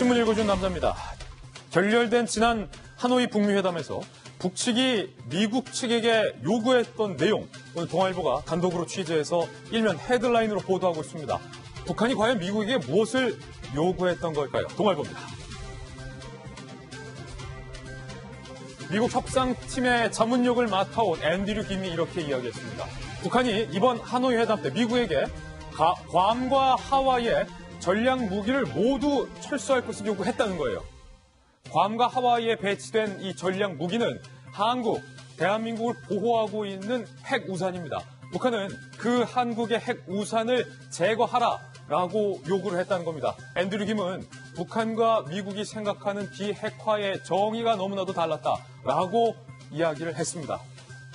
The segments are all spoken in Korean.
신문 읽어준 남자입니다. 결렬된 지난 하노이 북미 회담에서 북측이 미국 측에게 요구했던 내용, 오늘 동아일보가 단독으로 취재해서 일면 헤드라인으로 보도하고 있습니다. 북한이 과연 미국에게 무엇을 요구했던 걸까요? 동아일보입니다. 미국 협상팀의 자문역을 맡아온 앤드류 김이 이렇게 이야기했습니다. 북한이 이번 하노이 회담 때 미국에게 괌과 하와이에 전략 무기를 모두 철수할 것을 요구했다는 거예요. 괌과 하와이에 배치된 이 전략 무기는 한국, 대한민국을 보호하고 있는 핵우산입니다. 북한은 그 한국의 핵우산을 제거하라라고 요구를 했다는 겁니다. 앤드류 김은 북한과 미국이 생각하는 비핵화의 정의가 너무나도 달랐다라고 이야기를 했습니다.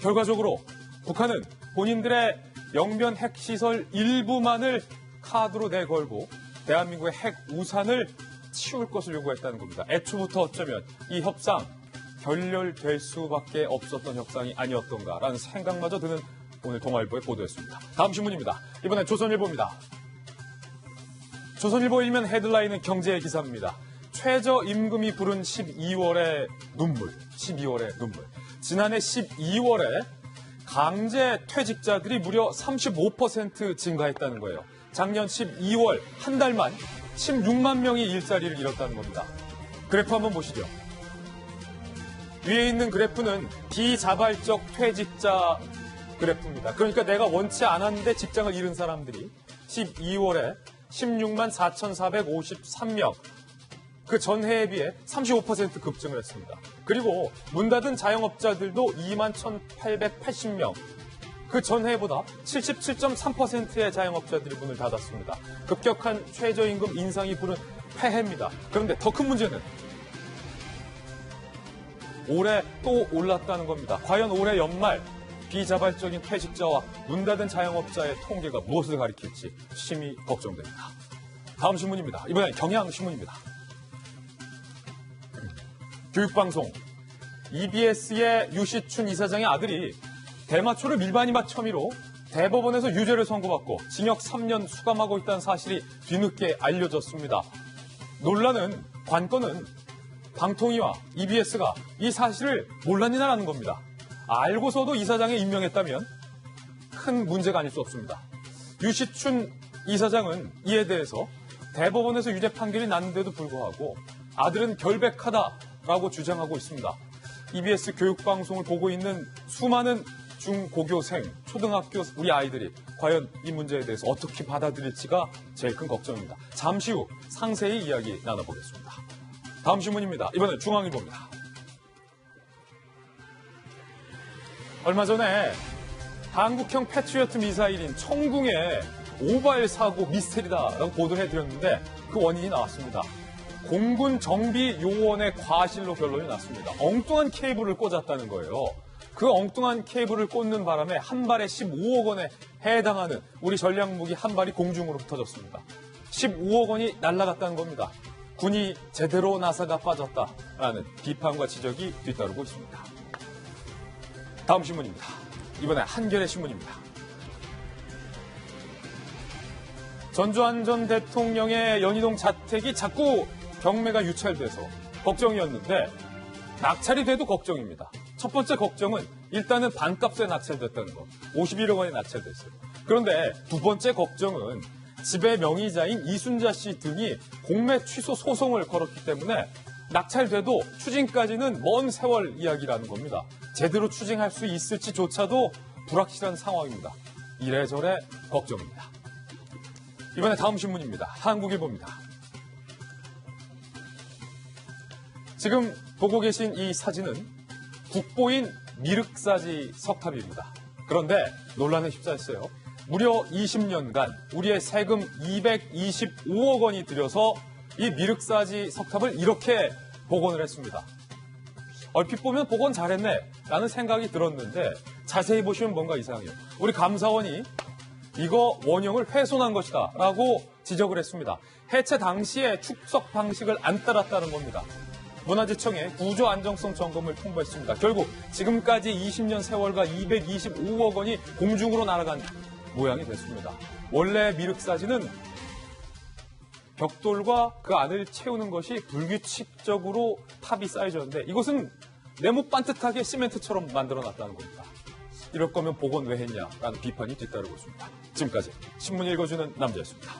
결과적으로 북한은 본인들의 영변 핵시설 일부만을 카드로 내걸고 대한민국의 핵우산을 치울 것을 요구했다는 겁니다. 애초부터 어쩌면 이 협상 결렬될 수밖에 없었던 협상이 아니었던가라는 생각마저 드는 오늘 동아일보의 보도였습니다. 다음 신문입니다. 이번엔 조선일보입니다. 조선일보 일면 헤드라인은 경제 기사입니다. 최저임금이 부른 12월의 눈물. 지난해 12월에 강제 퇴직자들이 무려 35% 증가했다는 거예요. 작년 12월 한 달만 16만 명이 일자리를 잃었다는 겁니다. 그래프 한번 보시죠. 위에 있는 그래프는 비자발적 퇴직자 그래프입니다. 그러니까 내가 원치 않았는데 직장을 잃은 사람들이 12월에 16만 4,453명, 그 전해에 비해 35% 급증을 했습니다. 그리고 문 닫은 자영업자들도 2만 1,880명, 그 전해보다 77.3%의 자영업자들이 문을 닫았습니다. 급격한 최저임금 인상이 부른 폐해입니다. 그런데 더 큰 문제는 올해 또 올랐다는 겁니다. 과연 올해 연말 비자발적인 퇴직자와 문 닫은 자영업자의 통계가 무엇을 가리킬지 심히 걱정됩니다. 다음 신문입니다. 이번엔 경향신문입니다. 교육방송 EBS의 유시춘 이사장의 아들이 대마초를 밀반입맛 혐의로 대법원에서 유죄를 선고받고 징역 3년 수감하고 있다는 사실이 뒤늦게 알려졌습니다. 관건은 방통위와 EBS가 이 사실을 몰랐느냐라는 겁니다. 알고서도 이사장에 임명했다면 큰 문제가 아닐 수 없습니다. 유시춘 이사장은 이에 대해서 대법원에서 유죄 판결이 났는데도 불구하고 아들은 결백하다라고 주장하고 있습니다. EBS 교육방송을 보고 있는 수많은 중고교생, 초등학교 우리 아이들이 과연 이 문제에 대해서 어떻게 받아들일지가 제일 큰 걱정입니다. 잠시 후 상세히 이야기 나눠보겠습니다. 다음 신문입니다. 이번엔 중앙일보입니다. 얼마 전에 한국형 패트리어트 미사일인 청궁의 오발 사고 미스테리다라고 보도를 해드렸는데 그 원인이 나왔습니다. 공군 정비 요원의 과실로 결론이 났습니다. 엉뚱한 케이블을 꽂았다는 거예요. 그 엉뚱한 케이블을 꽂는 바람에 한 발에 15억 원에 해당하는 우리 전략무기 한 발이 공중으로 흩어졌습니다. 15억 원이 날아갔다는 겁니다. 군이 제대로 나사가 빠졌다라는 비판과 지적이 뒤따르고 있습니다. 다음 신문입니다. 이번에 한겨레 신문입니다. 전두환 전 대통령의 연희동 자택이 자꾸 경매가 유찰돼서 걱정이었는데 낙찰이 돼도 걱정입니다. 첫 번째 걱정은 일단은 반값에 낙찰됐다는 거. 51억 원에 낙찰됐어요. 그런데 두 번째 걱정은 집의 명의자인 이순자 씨 등이 공매 취소 소송을 걸었기 때문에 낙찰돼도 추징까지는 먼 세월 이야기라는 겁니다. 제대로 추징할 수 있을지조차도 불확실한 상황입니다. 이래저래 걱정입니다. 이번에 다음 신문입니다. 한국일보입니다. 지금 보고 계신 이 사진은 국보인 미륵사지 석탑입니다. 그런데 논란은 휩싸였어요. 무려 20년간 우리의 세금 225억 원이 들여서 이 미륵사지 석탑을 이렇게 복원을 했습니다. 얼핏 보면 복원 잘했네 라는 생각이 들었는데 자세히 보시면 뭔가 이상해요. 우리 감사원이 이거 원형을 훼손한 것이다 라고 지적을 했습니다. 해체 당시에 축석 방식을 안 따랐다는 겁니다. 문화재청에 구조 안정성 점검을 통보했습니다. 결국 지금까지 20년 세월과 225억 원이 공중으로 날아간 모양이 됐습니다. 원래 미륵사지는 벽돌과 그 안을 채우는 것이 불규칙적으로 탑이 쌓여졌는데 이것은 네모 반듯하게 시멘트처럼 만들어놨다는 겁니다. 이럴 거면 복원 왜 했냐라는 비판이 뒤따르고 있습니다. 지금까지 신문 읽어주는 남자였습니다.